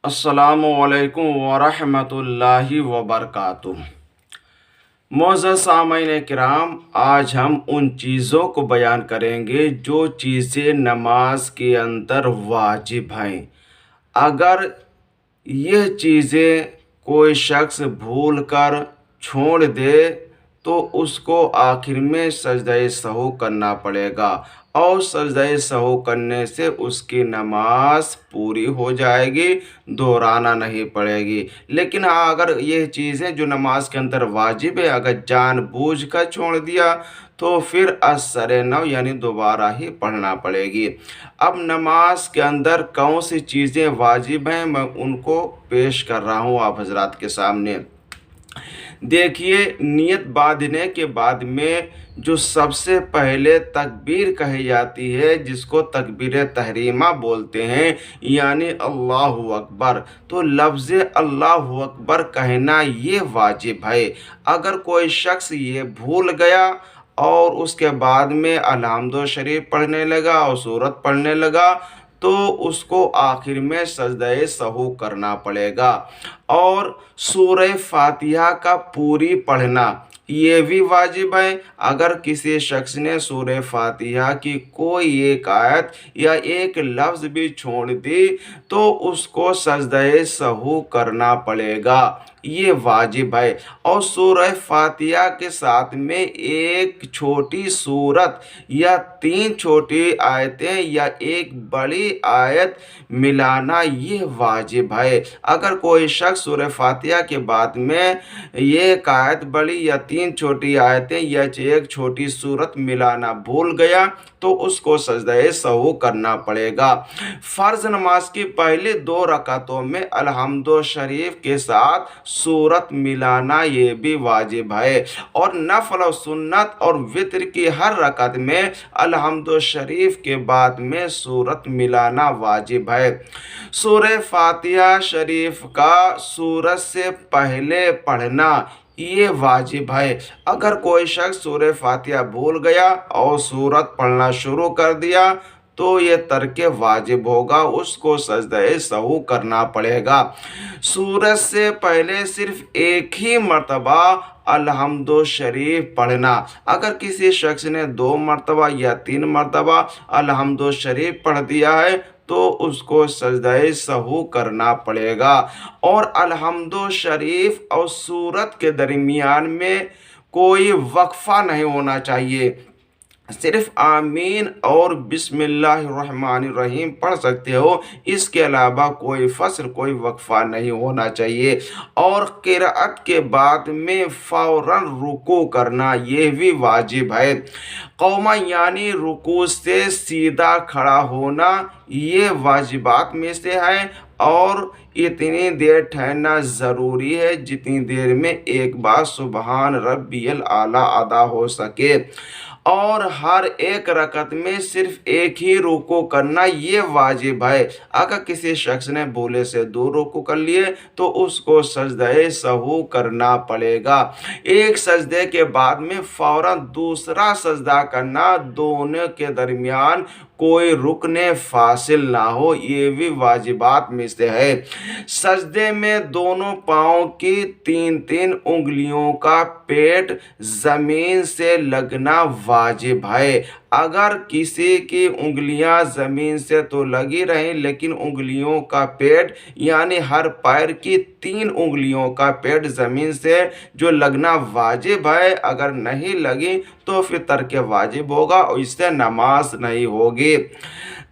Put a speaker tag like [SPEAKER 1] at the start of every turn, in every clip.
[SPEAKER 1] السلام علیکم ورحمۃ اللہ وبرکاتہ۔ معزز سامعین کرام، آج ہم ان چیزوں کو بیان کریں گے جو چیزیں نماز کے اندر واجب ہیں۔ اگر یہ چیزیں کوئی شخص بھول کر چھوڑ دے تو اس کو آخر میں سجدہ سہو کرنا پڑے گا، اور سجدہ سہو کرنے سے اس کی نماز پوری ہو جائے گی، دہرانا نہیں پڑے گی۔ لیکن اگر یہ چیزیں جو نماز کے اندر واجب ہے اگر جان بوجھ کر چھوڑ دیا تو پھر اثر نو یعنی دوبارہ ہی پڑھنا پڑے گی۔ اب نماز کے اندر کون سی چیزیں واجب ہیں میں ان کو پیش کر رہا ہوں آپ حضرات کے سامنے۔ دیکھیے، نیت باندھنے کے بعد میں جو سب سے پہلے تکبیر کہی جاتی ہے جس کو تکبیر تحریمہ بولتے ہیں، یعنی اللہ اکبر، تو لفظ اللہ اکبر کہنا یہ واجب ہے۔ اگر کوئی شخص یہ بھول گیا اور اس کے بعد میں الحمد شریف پڑھنے لگا اور سورت پڑھنے لگا تو اس کو آخر میں سجدہ سہو کرنا پڑے گا۔ اور سورہ فاتحہ کا پوری پڑھنا یہ بھی واجب ہے۔ اگر کسی شخص نے سورہ فاتحہ کی کوئی ایک آیت یا ایک لفظ بھی چھوڑ دی تو اس کو سجدہ سہو کرنا پڑے گا، یہ واجب ہے۔ اور سورہ فاتحہ کے ساتھ میں ایک چھوٹی سورت یا 3 چھوٹی آیتیں یا ایک بڑی آیت ملانا یہ واجب ہے۔ اگر کوئی شخص سورہ فاتحہ کے بعد میں ایک آیت بڑی یا 3 چھوٹی آیتیں یا ایک چھوٹی سورت ملانا بھول گیا تو اس کو سجدہ سہو کرنا پڑے گا۔ فرض نماز کی پہلی 2 رکعتوں میں الحمد شریف کے ساتھ سورت ملانا یہ بھی واجب ہے، اور نفل و سنت اور وتر کی ہر رکعت میں الحمد شریف کے بعد میں سورت ملانا واجب ہے۔ سورہ فاتحہ شریف کا سورت سے پہلے پڑھنا یہ واجب ہے۔ اگر کوئی شخص سورہ فاتحہ بھول گیا اور سورت پڑھنا شروع کر دیا تو یہ ترک واجب ہوگا، اس کو سجدہ سہو کرنا پڑے گا۔ سورت سے پہلے صرف ایک ہی مرتبہ الحمد شریف پڑھنا۔ اگر کسی شخص نے 2 مرتبہ یا 3 مرتبہ الحمد شریف پڑھ دیا ہے تو اس کو سجدہ سہو کرنا پڑے گا، اور الحمد شریف اور سورت کے درمیان میں کوئی وقفہ نہیں ہونا چاہیے۔ صرف آمین اور بسم اللہ الرحمن الرحیم پڑھ سکتے ہو، اس کے علاوہ کوئی فصل کوئی وقفہ نہیں ہونا چاہیے۔ اور قرأت کے بعد میں فوراً رکوع کرنا یہ بھی واجب ہے۔ قوما یعنی رکوع سے سیدھا کھڑا ہونا یہ واجبات میں سے ہے، اور اتنی دیر ٹھہرنا ضروری ہے جتنی دیر میں ایک بار سبحان ربی الاعلیٰ ادا ہو سکے۔ اور ہر ایک رکعت میں صرف ایک ہی رکوع کرنا یہ واجب ہے۔ اگر کسی شخص نے بھولے سے 2 رکوع کر لیے تو اس کو سجدہ سہو کرنا پڑے گا۔ ایک سجدے کے بعد میں فوراً دوسرا سجدہ کرنا، دونوں کے درمیان کوئی رکن فاصل نہ ہو، یہ بھی واجبات میں سے ہے۔ سجدے میں دونوں پاؤں کی 3 انگلیوں کا پیٹ زمین سے لگنا واجب ہے۔ اگر کسی کی انگلیاں زمین سے تو لگی رہیں لیکن انگلیوں کا پیٹ یعنی ہر پیر کی 3 انگلیوں کا پیٹ زمین سے جو لگنا واجب ہے اگر نہیں لگی تو پھر ترک واجب ہوگا اور اس سے نماز نہیں ہوگی۔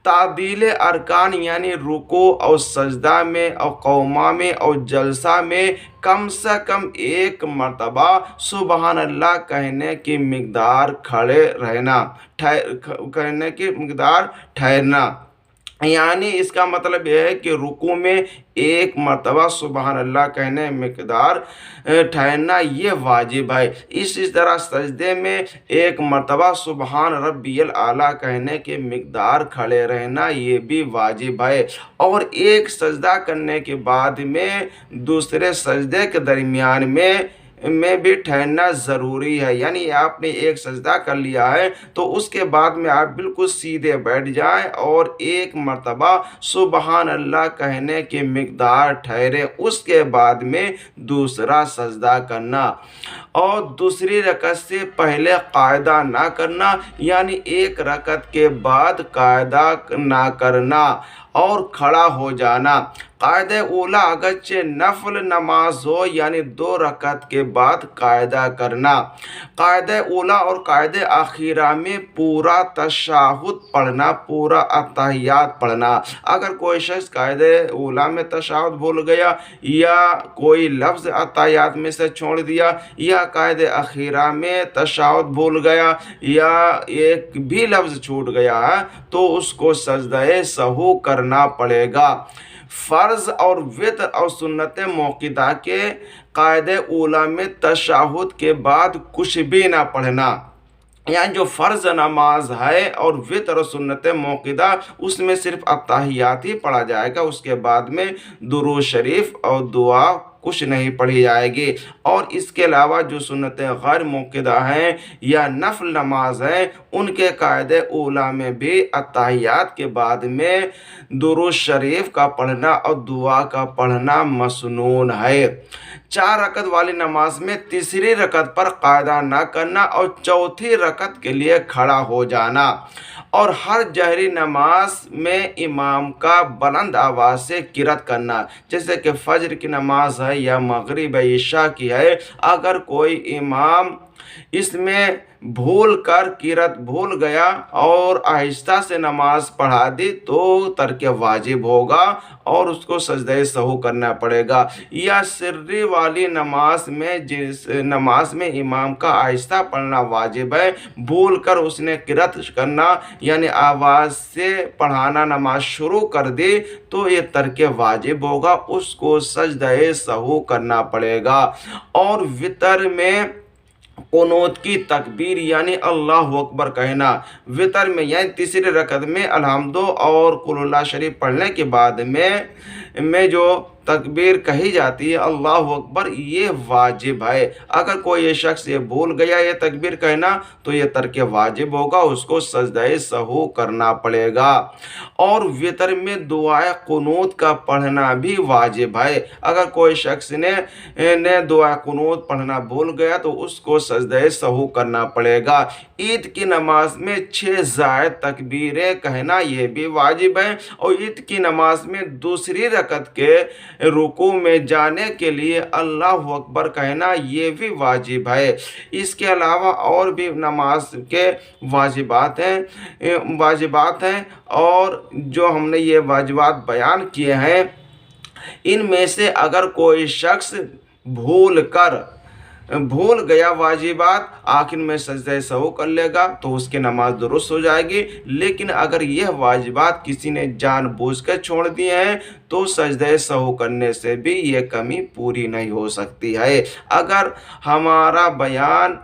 [SPEAKER 1] تعدیل ارکان یعنی رکوع اور سجدہ میں اور قوما میں اور جلسہ میں کم سے کم 1 مرتبہ سبحان اللہ کہنے کی مقدار ٹھہرنا، یعنی اس کا مطلب یہ ہے کہ رکوع میں 1 مرتبہ سبحان اللہ کہنے مقدار ٹھہرنا یہ واجب ہے۔ اسی طرح سجدے میں 1 مرتبہ سبحان ربی الاعلیٰ کہنے کے مقدار کھڑے رہنا یہ بھی واجب ہے۔ اور ایک سجدہ کرنے کے بعد میں دوسرے سجدے کے درمیان میں میں بھی ٹھہرنا ضروری ہے، یعنی آپ نے ایک سجدہ کر لیا ہے تو اس کے بعد میں آپ بالکل سیدھے بیٹھ جائیں اور ایک مرتبہ سبحان اللہ کہنے کی مقدار ٹھہرے، اس کے بعد میں دوسرا سجدہ کرنا، اور دوسری رکعت سے پہلے قاعدہ نہ کرنا، یعنی ایک رکعت کے بعد قاعدہ نہ کرنا اور کھڑا ہو جانا۔ قاعدہ اولا اگرچہ نفل نماز ہو، یعنی 2 رکعت کے بعد قاعدہ کرنا۔ قاعدہ اولا اور قاعدہ اخیرہ میں پورا تشہد پڑھنا، پورا اتحیات پڑھنا۔ اگر کوئی شخص قاعدہ اولا میں تشہد بھول گیا یا کوئی لفظ اتحیات میں سے چھوڑ دیا یا قاعدہ اخیرہ میں تشہد بھول گیا یا ایک بھی لفظ چھوٹ گیا ہے تو اس کو سجدہ سہو کرنا پڑے گا۔ فرض اور وتر اور سنت موقدہ کے قاعدہ اولا میں تشہد کے بعد کچھ بھی نہ پڑھنا، یعنی جو فرض نماز ہے اور وتر و سنت موقدہ اس میں صرف اتحیات ہی پڑھا جائے گا، اس کے بعد میں درود شریف اور دعا کچھ نہیں پڑھی جائے گی۔ اور اس کے علاوہ جو سنتیں غیر موقدہ ہیں یا نفل نماز ہیں ان کے قاعدہ اولا میں بھی اتحیات کے بعد میں درود شریف کا پڑھنا اور دعا کا پڑھنا مسنون ہے۔ 4 رکعت والی نماز میں تیسری رکعت پر قاعدہ نہ کرنا اور چوتھی رکعت کے لیے کھڑا ہو جانا، اور ہر جہری نماز میں امام کا بلند آواز سے قرات کرنا، جیسے کہ فجر کی نماز ہے یا مغرب عشاء کی ہے، اگر کوئی امام اس میں بھول کر قرات بھول گیا اور آہستہ سے نماز پڑھا دی تو ترک واجب ہوگا اور اس کو سجدہ سہو کرنا پڑے گا۔ یا سری والی نماز میں جس نماز میں امام کا آہستہ پڑھنا واجب ہے، بھول کر اس نے قرات کرنا یعنی آواز سے پڑھانا نماز شروع کر دی تو یہ ترک واجب ہوگا، اس کو سجدہ سہو کرنا پڑے گا۔ اور وتر میں قنوت کی تکبیر یعنی اللہ اکبر کہنا، وتر میں یعنی تیسری رکعت میں الحمد اور قل اللہ شریف پڑھنے کے بعد میں جو تکبیر کہی جاتی ہے اللہ اکبر، یہ واجب ہے۔ اگر کوئی شخص یہ بھول گیا یہ تکبیر کہنا تو یہ ترک واجب ہوگا، اس کو سجدہ سہو کرنا پڑے گا۔ اور وتر میں دعائے قنوت کا پڑھنا بھی واجب ہے، اگر کوئی شخص نے دعائے قنوت پڑھنا بھول گیا تو اس کو سجدہ سہو کرنا پڑے گا۔ عید کی نماز میں 6 زائد تکبیریں کہنا یہ بھی واجب ہے، اور عید کی نماز میں دوسری رکعت کے رکوع میں جانے کے لیے اللہ اکبر کہنا یہ بھی واجب ہے۔ اس کے علاوہ اور بھی نماز کے واجبات ہیں اور جو ہم نے یہ واجبات بیان کیے ہیں ان میں سے اگر کوئی شخص بھول گیا واجبات آخر میں سجدہ سہو کر لے گا تو اس کی نماز درست ہو جائے گی، لیکن اگر یہ واجبات کسی نے جان بوجھ کر چھوڑ دیے ہیں تو سجدہ سہو کرنے سے بھی یہ کمی پوری نہیں ہو سکتی ہے۔ اگر ہمارا بیان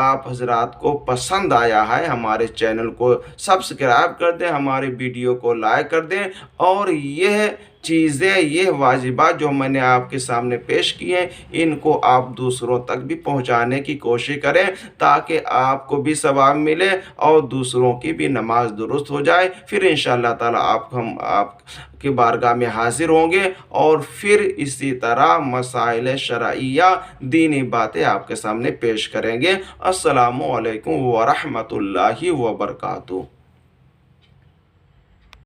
[SPEAKER 1] آپ حضرات کو پسند آیا ہے ہمارے چینل کو سبسکرائب کر دیں، ہمارے ویڈیو کو لائک کر دیں، اور یہ چیزیں یہ واجبات جو میں نے آپ کے سامنے پیش کی ہیں ان کو آپ دوسروں تک بھی پہنچانے کی کوشش کریں تاکہ آپ کو بھی ثواب ملے اور دوسروں کی بھی نماز درست ہو جائے۔ پھر انشاءاللہ تعالی ہم آپ کی بارگاہ میں حاضر ہوں گے اور پھر اسی طرح مسائل شرعیہ دینی باتیں آپ کے سامنے پیش کریں گے۔ السلام علیکم ورحمۃ اللہ وبرکاتہ۔